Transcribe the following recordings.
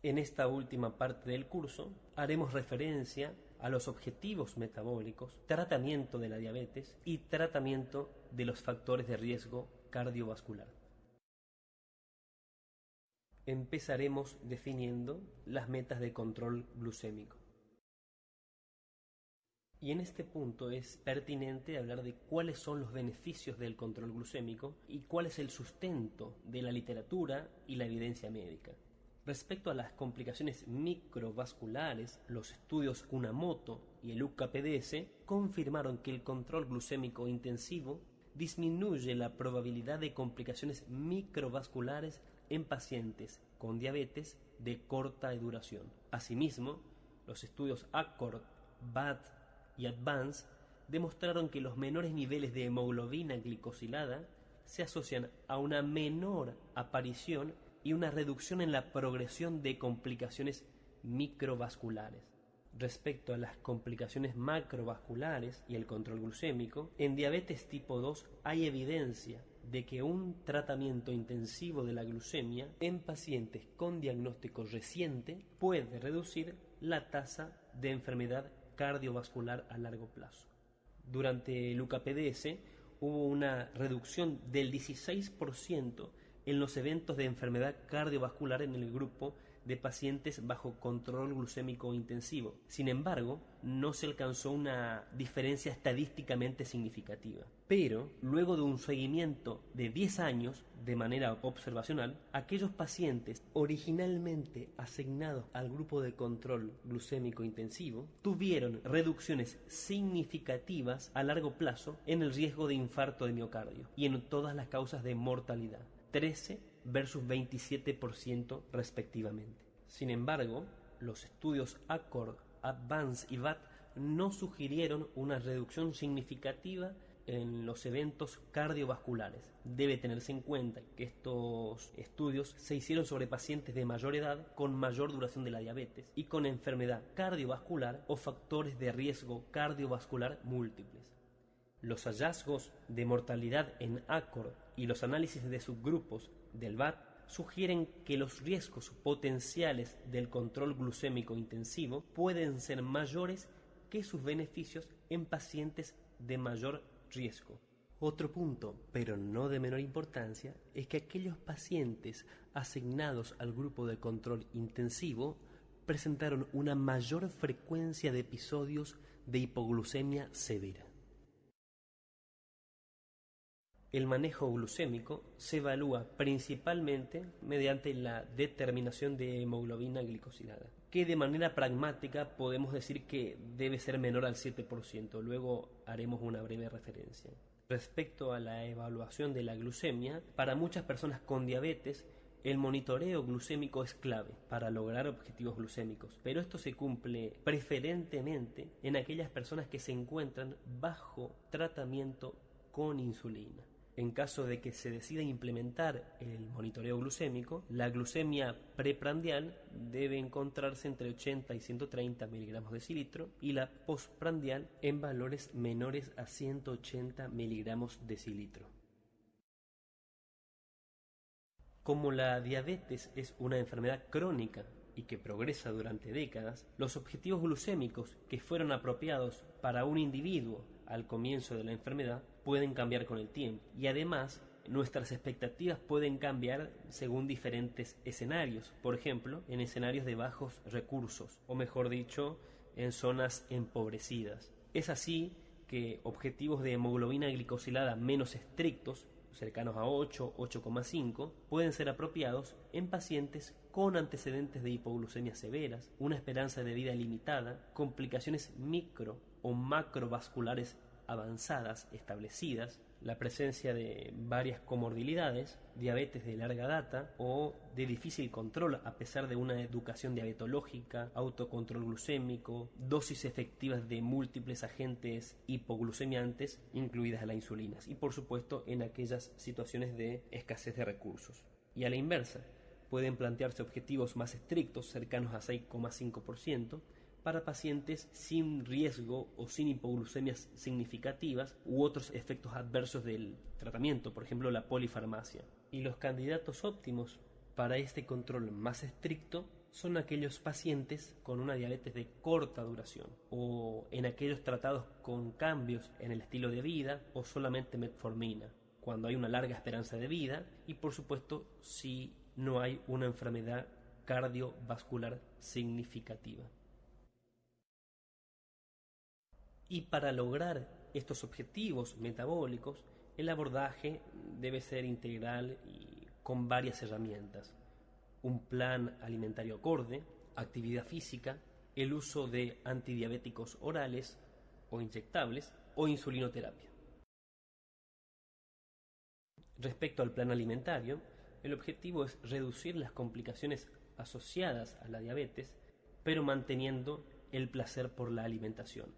En esta última parte del curso haremos referencia a los objetivos metabólicos, tratamiento de la diabetes y tratamiento de los factores de riesgo cardiovascular. Empezaremos definiendo las metas de control glucémico. Y en este punto es pertinente hablar de cuáles son los beneficios del control glucémico y cuál es el sustento de la literatura y la evidencia médica. Respecto a las complicaciones microvasculares, los estudios Kunamoto y el UKPDS confirmaron que el control glucémico intensivo disminuye la probabilidad de complicaciones microvasculares en pacientes con diabetes de corta duración. Asimismo, los estudios ACCORD, BAT y ADVANCE demostraron que los menores niveles de hemoglobina glicosilada se asocian a una menor aparición y una reducción en la progresión de complicaciones microvasculares. Respecto a las complicaciones macrovasculares y el control glucémico, en diabetes tipo 2 hay evidencia de que un tratamiento intensivo de la glucemia en pacientes con diagnóstico reciente puede reducir la tasa de enfermedad cardiovascular a largo plazo. Durante el UKPDS hubo una reducción del 16% en los eventos de enfermedad cardiovascular en el grupo de pacientes bajo control glucémico intensivo. Sin embargo, no se alcanzó una diferencia estadísticamente significativa. Pero, luego de un seguimiento de 10 años de manera observacional, aquellos pacientes originalmente asignados al grupo de control glucémico intensivo tuvieron reducciones significativas a largo plazo en el riesgo de infarto de miocardio y en todas las causas de mortalidad. 13 versus 27% respectivamente. Sin embargo, los estudios ACCORD, ADVANCE y BAT no sugirieron una reducción significativa en los eventos cardiovasculares. Debe tenerse en cuenta que estos estudios se hicieron sobre pacientes de mayor edad con mayor duración de la diabetes y con enfermedad cardiovascular o factores de riesgo cardiovascular múltiples. Los hallazgos de mortalidad en ACCORD y los análisis de subgrupos del BAT sugieren que los riesgos potenciales del control glucémico intensivo pueden ser mayores que sus beneficios en pacientes de mayor riesgo. Otro punto, pero no de menor importancia, es que aquellos pacientes asignados al grupo de control intensivo presentaron una mayor frecuencia de episodios de hipoglucemia severa. El manejo glucémico se evalúa principalmente mediante la determinación de hemoglobina glicosilada, que de manera pragmática podemos decir que debe ser menor al 7%, luego haremos una breve referencia. Respecto a la evaluación de la glucemia, para muchas personas con diabetes, el monitoreo glucémico es clave para lograr objetivos glucémicos, pero esto se cumple preferentemente en aquellas personas que se encuentran bajo tratamiento con insulina. En caso de que se decida implementar el monitoreo glucémico, la glucemia preprandial debe encontrarse entre 80 y 130 miligramos decilitro y la postprandial en valores menores a 180 miligramos decilitro. Como la diabetes es una enfermedad crónica y que progresa durante décadas, los objetivos glucémicos que fueron apropiados para un individuo al comienzo de la enfermedad pueden cambiar con el tiempo y además nuestras expectativas pueden cambiar según diferentes escenarios, por ejemplo en escenarios de bajos recursos o mejor dicho en zonas empobrecidas. Es así que objetivos de hemoglobina glicosilada menos estrictos, cercanos a 8, 8,5, pueden ser apropiados en pacientes con antecedentes de hipoglucemia severas, una esperanza de vida limitada, complicaciones micro o macrovasculares avanzadas establecidas, la presencia de varias comorbilidades, diabetes de larga data o de difícil control a pesar de una educación diabetológica, autocontrol glucémico, dosis efectivas de múltiples agentes hipoglucemiantes, incluidas la insulina, y por supuesto en aquellas situaciones de escasez de recursos. Y a la inversa, pueden plantearse objetivos más estrictos, cercanos a 6,5%, para pacientes sin riesgo o sin hipoglucemias significativas u otros efectos adversos del tratamiento, por ejemplo la polifarmacia. Y los candidatos óptimos para este control más estricto son aquellos pacientes con una diabetes de corta duración o en aquellos tratados con cambios en el estilo de vida o solamente metformina, cuando hay una larga esperanza de vida y por supuesto si no hay una enfermedad cardiovascular significativa. Y para lograr estos objetivos metabólicos, el abordaje debe ser integral y con varias herramientas. Un plan alimentario acorde, actividad física, el uso de antidiabéticos orales o inyectables o insulinoterapia. Respecto al plan alimentario, el objetivo es reducir las complicaciones asociadas a la diabetes, pero manteniendo el placer por la alimentación.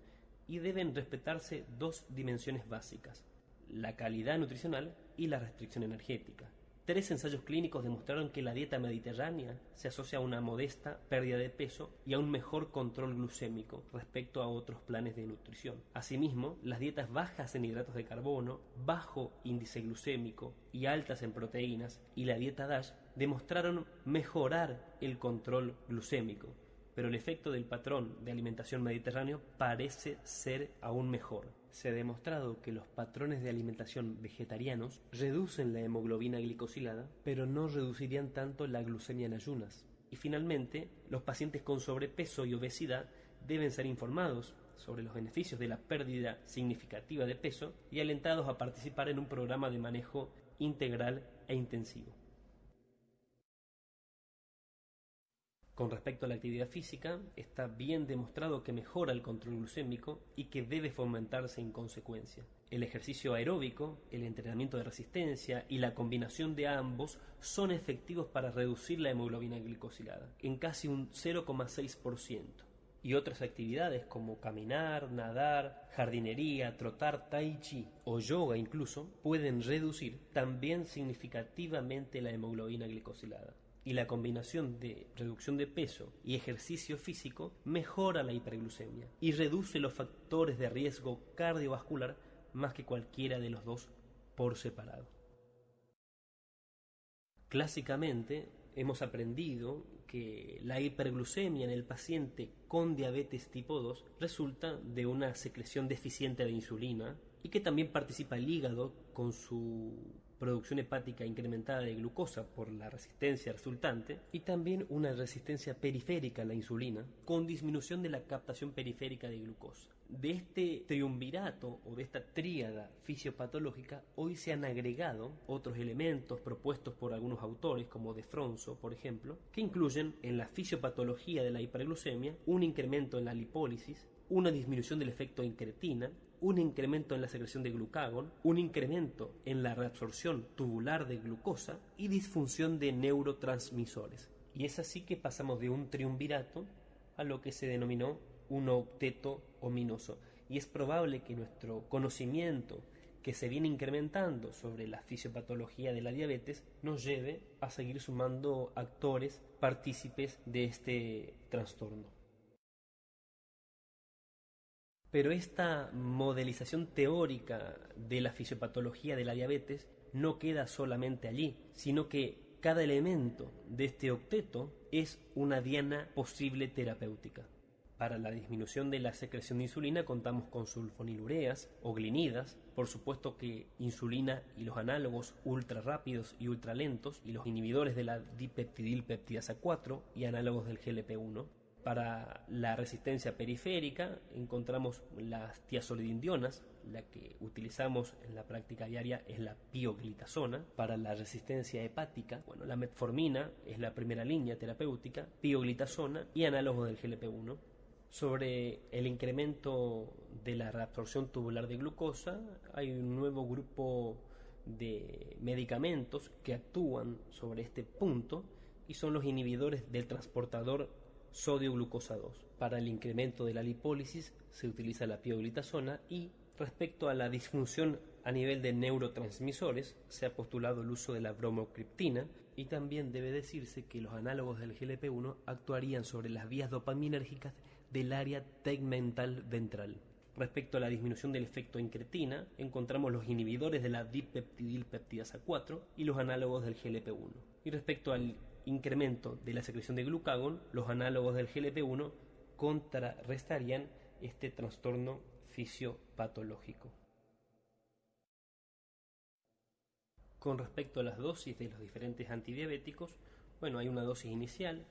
Y deben respetarse dos dimensiones básicas: la calidad nutricional y la restricción energética. 3 ensayos clínicos demostraron que la dieta mediterránea se asocia a una modesta pérdida de peso y a un mejor control glucémico respecto a otros planes de nutrición. Asimismo, las dietas bajas en hidratos de carbono, bajo índice glucémico y altas en proteínas y la dieta DASH demostraron mejorar el control glucémico, pero el efecto del patrón de alimentación mediterráneo parece ser aún mejor. Se ha demostrado que los patrones de alimentación vegetarianos reducen la hemoglobina glicosilada, pero no reducirían tanto la glucemia en ayunas. Y finalmente, los pacientes con sobrepeso y obesidad deben ser informados sobre los beneficios de la pérdida significativa de peso y alentados a participar en un programa de manejo integral e intensivo. Con respecto a la actividad física, está bien demostrado que mejora el control glucémico y que debe fomentarse en consecuencia. El ejercicio aeróbico, el entrenamiento de resistencia y la combinación de ambos son efectivos para reducir la hemoglobina glicosilada en casi un 0,6%. Y otras actividades como caminar, nadar, jardinería, trotar, tai chi o yoga incluso pueden reducir también significativamente la hemoglobina glicosilada. Y la combinación de reducción de peso y ejercicio físico mejora la hiperglucemia y reduce los factores de riesgo cardiovascular más que cualquiera de los dos por separado. Clásicamente hemos aprendido que la hiperglucemia en el paciente con diabetes tipo 2 resulta de una secreción deficiente de insulina y que también participa el hígado con su producción hepática incrementada de glucosa por la resistencia resultante y también una resistencia periférica a la insulina con disminución de la captación periférica de glucosa. De este triunvirato o de esta tríada fisiopatológica hoy se han agregado otros elementos propuestos por algunos autores como De Fronzo, por ejemplo, que incluyen en la fisiopatología de la hiperglucemia un incremento en la lipólisis, una disminución del efecto incretina, un incremento en la secreción de glucagón, un incremento en la reabsorción tubular de glucosa y disfunción de neurotransmisores. Y es así que pasamos de un triunvirato a lo que se denominó un octeto ominoso. Y es probable que nuestro conocimiento que se viene incrementando sobre la fisiopatología de la diabetes nos lleve a seguir sumando actores partícipes de este trastorno. Pero esta modelización teórica de la fisiopatología de la diabetes no queda solamente allí, sino que cada elemento de este octeto es una diana posible terapéutica. Para la disminución de la secreción de insulina contamos con sulfonilureas o glinidas, por supuesto que insulina y los análogos ultra rápidos y ultra lentos y los inhibidores de la dipeptidilpeptidasa 4 y análogos del GLP-1. Para la resistencia periférica encontramos las tiazolidindionas, la que utilizamos en la práctica diaria es la pioglitazona. Para la resistencia hepática, la metformina es la primera línea terapéutica, pioglitazona y análogos del GLP-1. Sobre el incremento de la reabsorción tubular de glucosa, hay un nuevo grupo de medicamentos que actúan sobre este punto y son los inhibidores del transportador sodio glucosa 2. Para el incremento de la lipólisis se utiliza la pioglitazona y respecto a la disfunción a nivel de neurotransmisores se ha postulado el uso de la bromocriptina y también debe decirse que los análogos del GLP-1 actuarían sobre las vías dopaminérgicas del área tegmental ventral. Respecto a la disminución del efecto incretina, encontramos los inhibidores de la dipeptidilpeptidasa 4 y los análogos del GLP-1. Y respecto al incremento de la secreción de glucagón, los análogos del GLP-1 contrarrestarían este trastorno fisiopatológico. Con respecto a las dosis de los diferentes antidiabéticos, hay una dosis inicial,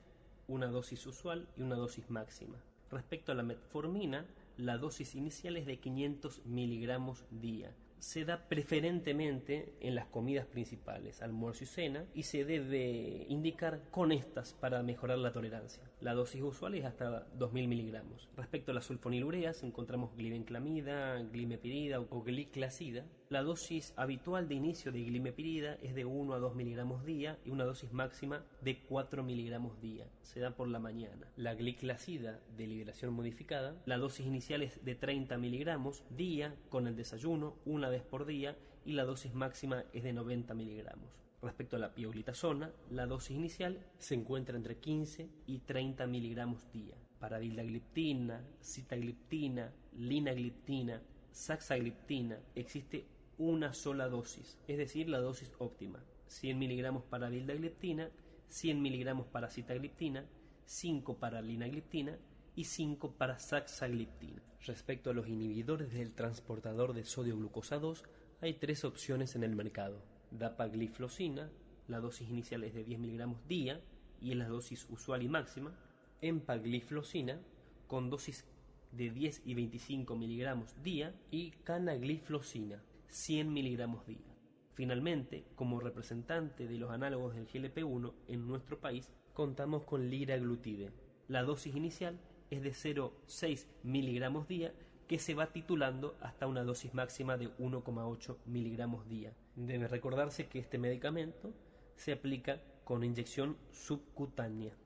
una dosis usual y una dosis máxima. Respecto a la metformina, la dosis inicial es de 500 miligramos día. Se da preferentemente en las comidas principales, almuerzo y cena, y se debe indicar con estas para mejorar la tolerancia. La dosis usual es hasta 2000 miligramos. Respecto a las sulfonilureas, encontramos glibenclamida, glimepirida o gliclazida. La dosis habitual de inicio de glimepirida es de 1 a 2 miligramos día y una dosis máxima de 4 miligramos día. Se da por la mañana. La gliclazida de liberación modificada, la dosis inicial es de 30 miligramos día con el desayuno, una vez por día, y la dosis máxima es de 90 miligramos. Respecto a la pioglitazona, la dosis inicial se encuentra entre 15 y 30 miligramos día. Para vildagliptina, sitagliptina, linagliptina, saxagliptina existe una sola dosis, es decir, la dosis óptima. 100 miligramos para vildagliptina, 100 miligramos para sitagliptina, 5 para linagliptina y 5 para saxagliptina. Respecto a los inhibidores del transportador de sodio glucosa 2, hay 3 opciones en el mercado. Dapagliflozina, la dosis inicial es de 10 miligramos día y es la dosis usual y máxima. Empagliflozina, con dosis de 10 y 25 miligramos día, y canagliflozina, 100 miligramos día. Finalmente, como representante de los análogos del GLP-1 en nuestro país, contamos con liraglutide. La dosis inicial es de 0,6 miligramos día, que se va titulando hasta una dosis máxima de 1,8 miligramos día. Debe recordarse que este medicamento se aplica con inyección subcutánea.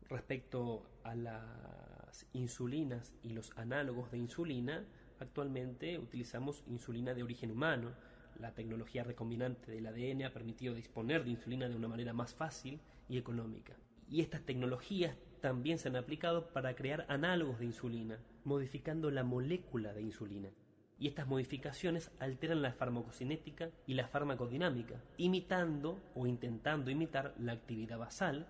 Respecto a las insulinas y los análogos de insulina, actualmente utilizamos insulina de origen humano. La tecnología recombinante del ADN ha permitido disponer de insulina de una manera más fácil y económica. Y estas tecnologías también se han aplicado para crear análogos de insulina, modificando la molécula de insulina. Y estas modificaciones alteran la farmacocinética y la farmacodinámica, imitando o intentando imitar la actividad basal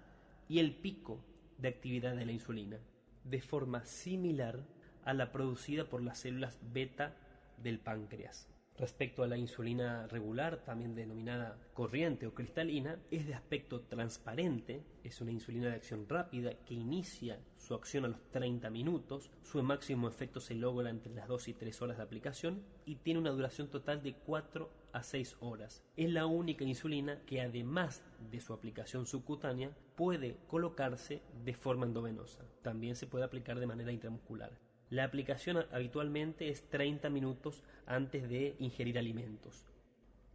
y el pico de actividad de la insulina, de forma similar a la producida por las células beta del páncreas. Respecto a la insulina regular, también denominada corriente o cristalina, es de aspecto transparente, es una insulina de acción rápida que inicia su acción a los 30 minutos, su máximo efecto se logra entre las 2 y 3 horas de aplicación y tiene una duración total de 4 a 6 horas. Es la única insulina que, además de su aplicación subcutánea, puede colocarse de forma endovenosa. También se puede aplicar de manera intramuscular. La aplicación habitualmente es 30 minutos antes de ingerir alimentos.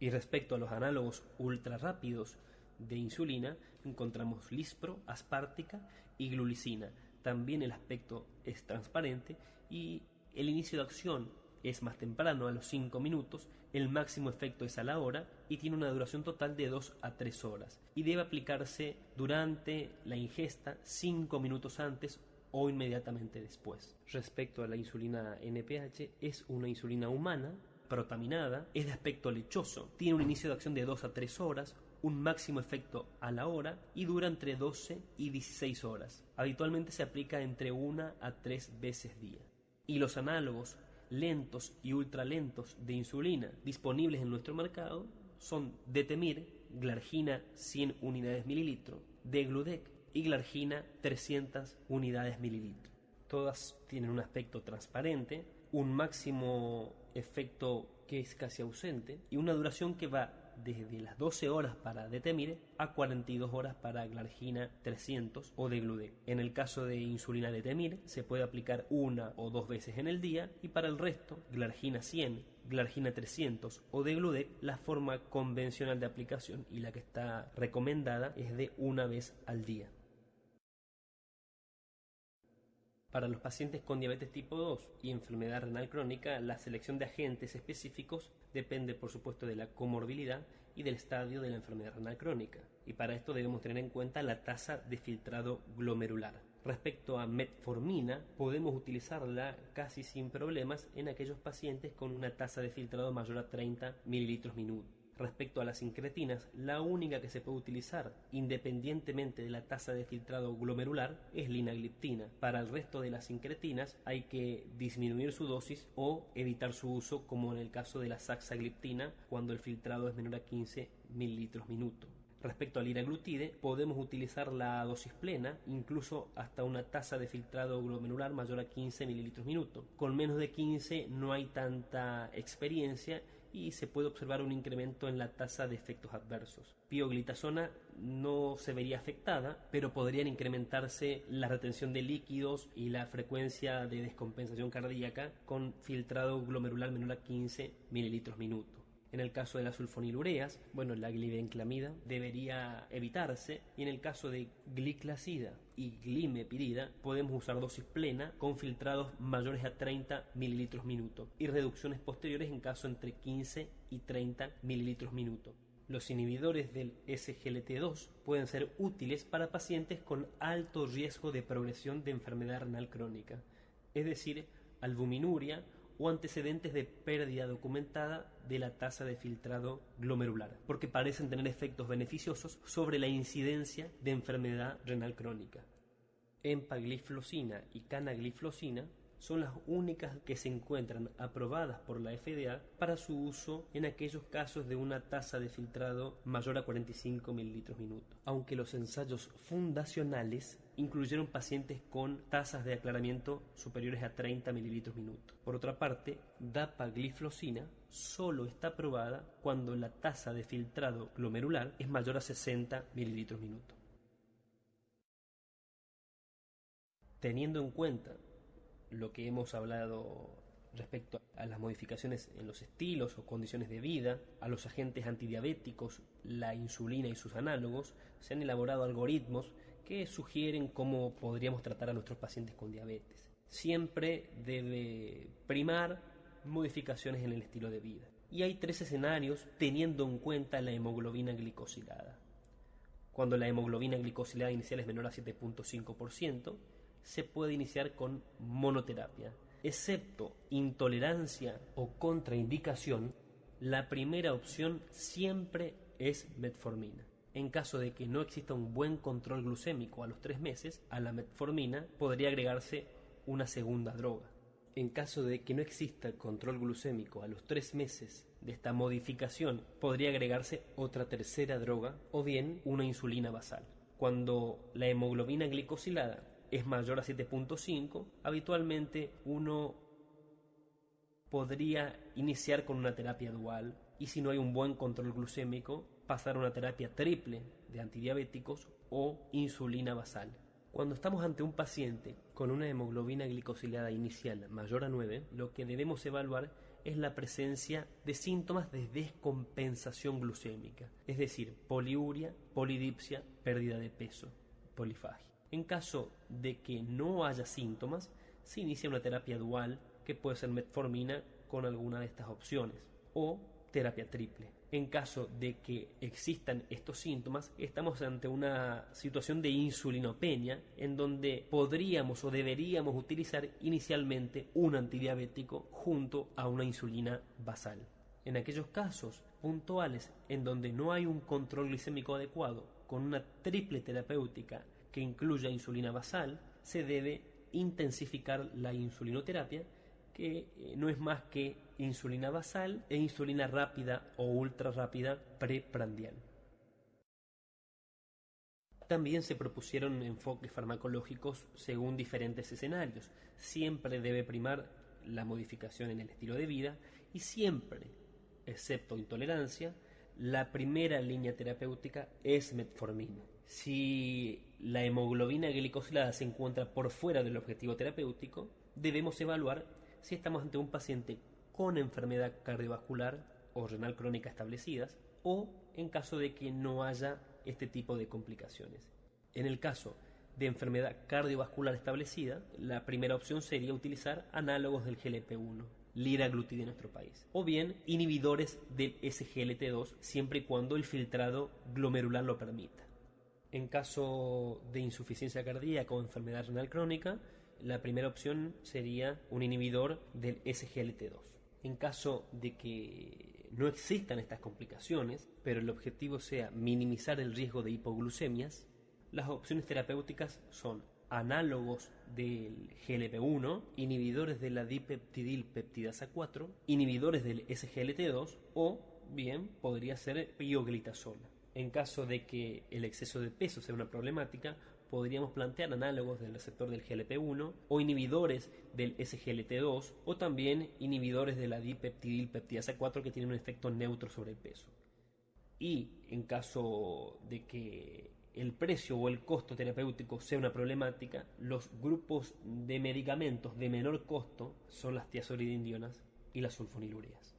Y respecto a los análogos ultra rápidos de insulina, encontramos lispro, aspártica y glulicina. También el aspecto es transparente y el inicio de acción es más temprano, a los 5 minutos, el máximo efecto es a la hora y tiene una duración total de 2 a 3 horas. Y debe aplicarse durante la ingesta 5 minutos antes o inmediatamente después. Respecto a la insulina NPH, es una insulina humana, protaminada, es de aspecto lechoso, tiene un inicio de acción de 2 a 3 horas, un máximo efecto a la hora y dura entre 12 y 16 horas. Habitualmente se aplica entre 1 a 3 veces día. Y los análogos lentos y ultralentos de insulina disponibles en nuestro mercado son Detemir, glargina 100 unidades mililitro, Degludec y glargina 300 unidades mililitro. Todas tienen un aspecto transparente, un máximo efecto que es casi ausente y una duración que va desde las 12 horas para Detemir a 42 horas para glargina 300 o Degludec. En el caso de insulina Detemir se puede aplicar 1 o 2 veces en el día y para el resto, glargina 100, glargina 300 o Degludec, la forma convencional de aplicación y la que está recomendada es de 1 vez al día. Para los pacientes con diabetes tipo 2 y enfermedad renal crónica, la selección de agentes específicos depende, por supuesto, de la comorbilidad y del estadio de la enfermedad renal crónica. Y para esto debemos tener en cuenta la tasa de filtrado glomerular. Respecto a metformina, podemos utilizarla casi sin problemas en aquellos pacientes con una tasa de filtrado mayor a 30 mililitros minuto. Respecto a las incretinas, la única que se puede utilizar independientemente de la tasa de filtrado glomerular es linagliptina. Para el resto de las incretinas hay que disminuir su dosis o evitar su uso, como en el caso de la saxagliptina, cuando el filtrado es menor a 15 mililitros minuto. Respecto al liraglutide, podemos utilizar la dosis plena, incluso hasta una tasa de filtrado glomerular mayor a 15 mililitros minuto. Con menos de 15 no hay tanta experiencia y se puede observar un incremento en la tasa de efectos adversos. Pioglitazona no se vería afectada, pero podrían incrementarse la retención de líquidos y la frecuencia de descompensación cardíaca con filtrado glomerular menor a 15 mililitros minuto. En el caso de las sulfonilureas, la glibenclamida debería evitarse, y en el caso de gliclazida y glimepirida podemos usar dosis plena con filtrados mayores a 30 mililitros minuto y reducciones posteriores en caso entre 15 y 30 mililitros minuto. Los inhibidores del SGLT2 pueden ser útiles para pacientes con alto riesgo de progresión de enfermedad renal crónica, es decir, albuminuria o antecedentes de pérdida documentada de la tasa de filtrado glomerular, porque parecen tener efectos beneficiosos sobre la incidencia de enfermedad renal crónica. Empagliflozina y canagliflozina son las únicas que se encuentran aprobadas por la FDA para su uso en aquellos casos de una tasa de filtrado mayor a 45 mililitros minuto, aunque los ensayos fundacionales incluyeron pacientes con tasas de aclaramiento superiores a 30 mililitros minuto. Por otra parte, dapagliflozina solo está aprobada cuando la tasa de filtrado glomerular es mayor a 60 mililitros minuto. Teniendo en cuenta lo que hemos hablado respecto a las modificaciones en los estilos o condiciones de vida, a los agentes antidiabéticos, la insulina y sus análogos, se han elaborado algoritmos que sugieren cómo podríamos tratar a nuestros pacientes con diabetes. Siempre debe primar modificaciones en el estilo de vida. Y hay 3 escenarios teniendo en cuenta la hemoglobina glicosilada. Cuando la hemoglobina glicosilada inicial es menor a 7.5%, se puede iniciar con monoterapia. Excepto intolerancia o contraindicación, la primera opción siempre es metformina. En caso de que no exista un buen control glucémico a los 3 meses, a la metformina podría agregarse una segunda droga. En caso de que no exista control glucémico a los 3 meses de esta modificación, podría agregarse otra tercera droga o bien una insulina basal. Cuando la hemoglobina glicosilada es mayor a 7.5, habitualmente uno podría iniciar con una terapia dual y, si no hay un buen control glucémico, pasar a una terapia triple de antidiabéticos o insulina basal. Cuando estamos ante un paciente con una hemoglobina glicosilada inicial mayor a 9, lo que debemos evaluar es la presencia de síntomas de descompensación glucémica, es decir, poliuria, polidipsia, pérdida de peso, polifagia. En caso de que no haya síntomas, se inicia una terapia dual que puede ser metformina con alguna de estas opciones o terapia triple. En caso de que existan estos síntomas, estamos ante una situación de insulinopenia en donde podríamos o deberíamos utilizar inicialmente un antidiabético junto a una insulina basal. En aquellos casos puntuales en donde no hay un control glicémico adecuado, con una triple terapéutica que incluya insulina basal, se debe intensificar la insulinoterapia, que no es más que insulina basal e insulina rápida o ultra rápida preprandial. También se propusieron enfoques farmacológicos según diferentes escenarios. Siempre debe primar la modificación en el estilo de vida y siempre, excepto intolerancia, la primera línea terapéutica es metformina. Si la hemoglobina glicosilada se encuentra por fuera del objetivo terapéutico, debemos evaluar si estamos ante un paciente con enfermedad cardiovascular o renal crónica establecidas o en caso de que no haya este tipo de complicaciones. En el caso de enfermedad cardiovascular establecida, la primera opción sería utilizar análogos del GLP-1, liraglutide en nuestro país, o bien inhibidores del SGLT2 siempre y cuando el filtrado glomerular lo permita. En caso de insuficiencia cardíaca o enfermedad renal crónica, la primera opción sería un inhibidor del SGLT2. En caso de que no existan estas complicaciones, pero el objetivo sea minimizar el riesgo de hipoglucemias, las opciones terapéuticas son análogos del GLP-1, inhibidores de la dipeptidilpeptidasa 4, inhibidores del SGLT2 o bien podría ser pioglitazol. En caso de que el exceso de peso sea una problemática, podríamos plantear análogos del receptor del GLP-1 o inhibidores del SGLT2 o también inhibidores de la dipeptidilpeptidasa 4 que tienen un efecto neutro sobre el peso. Y en caso de que el precio o el costo terapéutico sea una problemática, los grupos de medicamentos de menor costo son las tiazolindinas y las sulfonilureas.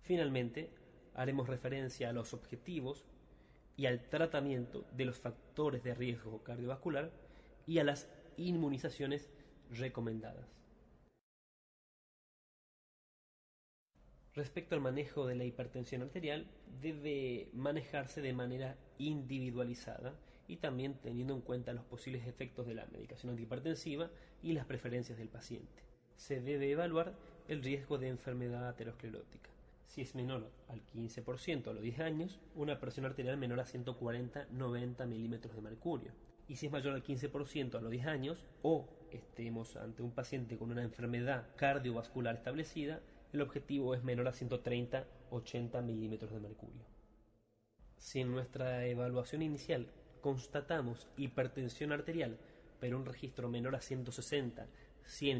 Finalmente, haremos referencia a los objetivos y al tratamiento de los factores de riesgo cardiovascular y a las inmunizaciones recomendadas. Respecto al manejo de la hipertensión arterial, debe manejarse de manera individualizada y también teniendo en cuenta los posibles efectos de la medicación antihipertensiva y las preferencias del paciente. Se debe evaluar el riesgo de enfermedad aterosclerótica. Si es menor al 15% a los 10 años, una presión arterial menor a 140-90 milímetros de mercurio. Y si es mayor al 15% a los 10 años, o estemos ante un paciente con una enfermedad cardiovascular establecida, el objetivo es menor a 130-80 milímetros de mercurio. Si en nuestra evaluación inicial constatamos hipertensión arterial, pero un registro menor a 160-100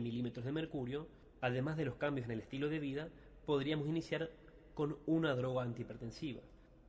milímetros de mercurio, además de los cambios en el estilo de vida, podríamos iniciar con una droga antihipertensiva.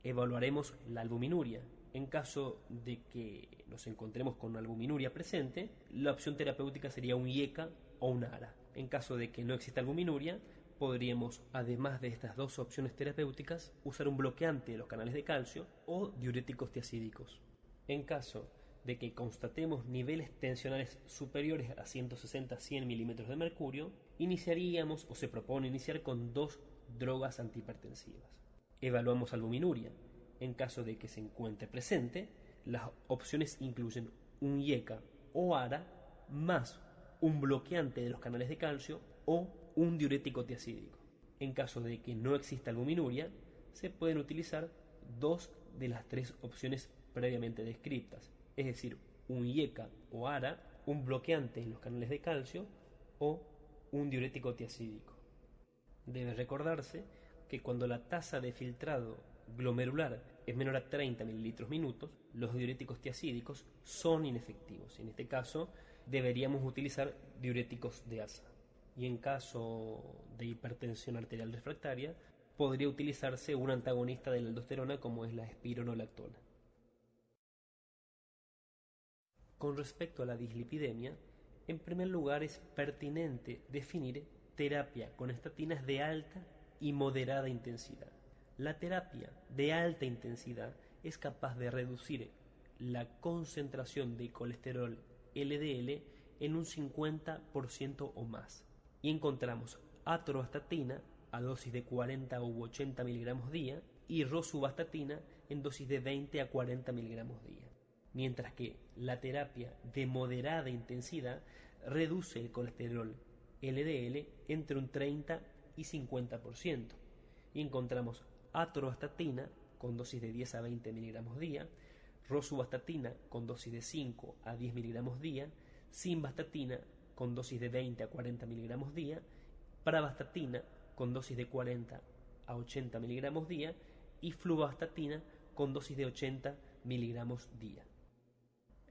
Evaluaremos la albuminuria. En caso de que nos encontremos con albuminuria presente, la opción terapéutica sería un IECA o un ARA. En caso de que no exista albuminuria, podríamos, además de estas dos opciones terapéuticas, usar un bloqueante de los canales de calcio o diuréticos tiacídicos. En caso de que constatemos niveles tensionales superiores a 160-100 milímetros de mercurio, iniciaríamos o se propone iniciar con dos drogas antihipertensivas. Evaluamos albuminuria. En caso de que se encuentre presente, las opciones incluyen un IECA o ARA más un bloqueante de los canales de calcio o un diurético tiacídico. En caso de que no exista albuminuria, se pueden utilizar dos de las tres opciones previamente descritas, es decir, un IECA o ARA, un bloqueante en los canales de calcio o un diurético tiacídico. Debe recordarse que cuando la tasa de filtrado glomerular es menor a 30 mililitros minutos, los diuréticos tiacídicos son inefectivos. En este caso, deberíamos utilizar diuréticos de asa. Y en caso de hipertensión arterial refractaria, podría utilizarse un antagonista de la aldosterona como es la espironolactona. Con respecto a la dislipidemia, en primer lugar es pertinente definir terapia con estatinas de alta y moderada intensidad. La terapia de alta intensidad es capaz de reducir la concentración de colesterol LDL en un 50% o más. Y encontramos atorvastatina a dosis de 40 u 80 miligramos día y rosuvastatina en dosis de 20 a 40 miligramos día. Mientras que la terapia de moderada intensidad reduce el colesterol LDL entre un 30 y 50%. Y encontramos atorvastatina con dosis de 10 a 20 miligramos día, rosuvastatina con dosis de 5 a 10 miligramos día, simvastatina con dosis de 20 a 40 miligramos día, pravastatina con dosis de 40 a 80 miligramos día y fluvastatina con dosis de 80 miligramos día.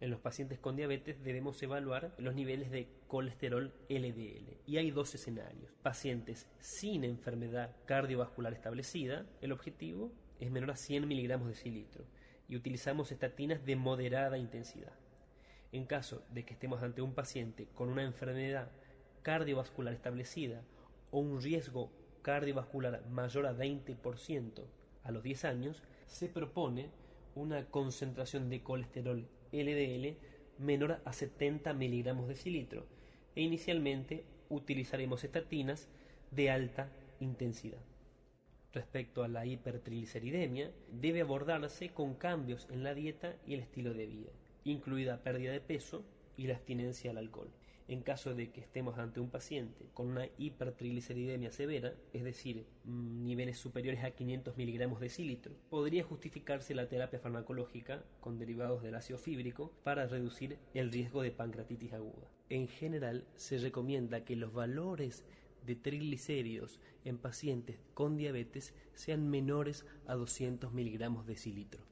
En los pacientes con diabetes debemos evaluar los niveles de colesterol LDL y hay dos escenarios. Pacientes sin enfermedad cardiovascular establecida, el objetivo es menor a 100 miligramos de decilitro y utilizamos estatinas de moderada intensidad. En caso de que estemos ante un paciente con una enfermedad cardiovascular establecida o un riesgo cardiovascular mayor a 20% a los 10 años, se propone una concentración de colesterol LDL menor a 70 miligramos de decilitro e inicialmente utilizaremos estatinas de alta intensidad. Respecto a la hipertrigliceridemia, debe abordarse con cambios en la dieta y el estilo de vida, incluida pérdida de peso y la abstinencia al alcohol. En caso de que estemos ante un paciente con una hipertrigliceridemia severa, es decir, niveles superiores a 500 miligramos decilitro, podría justificarse la terapia farmacológica con derivados del ácido fíbrico para reducir el riesgo de pancreatitis aguda. En general, se recomienda que los valores de triglicéridos en pacientes con diabetes sean menores a 200 miligramos decilitro.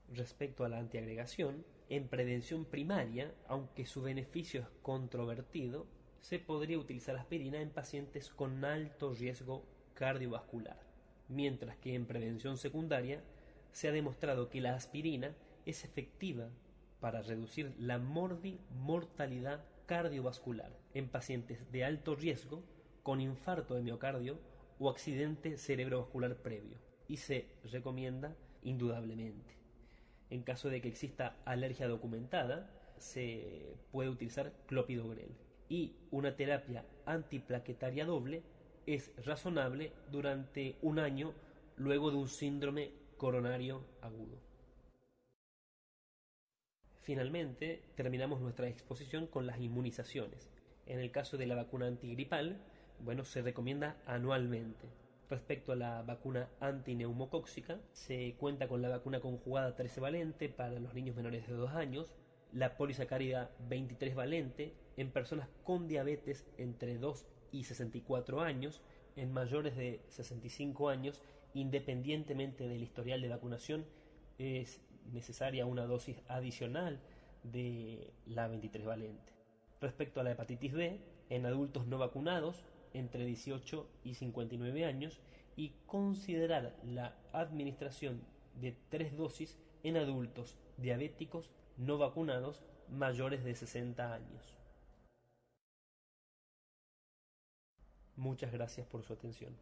Respecto a la antiagregación, en prevención primaria, aunque su beneficio es controvertido, se podría utilizar aspirina en pacientes con alto riesgo cardiovascular, mientras que en prevención secundaria se ha demostrado que la aspirina es efectiva para reducir la mortalidad cardiovascular en pacientes de alto riesgo con infarto de miocardio o accidente cerebrovascular previo, y se recomienda indudablemente. En caso de que exista alergia documentada, se puede utilizar clopidogrel. Y una terapia antiplaquetaria doble es razonable durante un año luego de un síndrome coronario agudo. Finalmente, terminamos nuestra exposición con las inmunizaciones. En el caso de la vacuna antigripal, se recomienda anualmente. Respecto a la vacuna antineumocóxica, se cuenta con la vacuna conjugada 13 valente para los niños menores de 2 años, la polisacárida 23 valente en personas con diabetes entre 2 y 64 años, en mayores de 65 años, independientemente del historial de vacunación, es necesaria una dosis adicional de la 23 valente. Respecto a la hepatitis B, en adultos no vacunados entre 18 y 59 años, y considerar la administración de 3 dosis en adultos diabéticos no vacunados mayores de 60 años. Muchas gracias por su atención.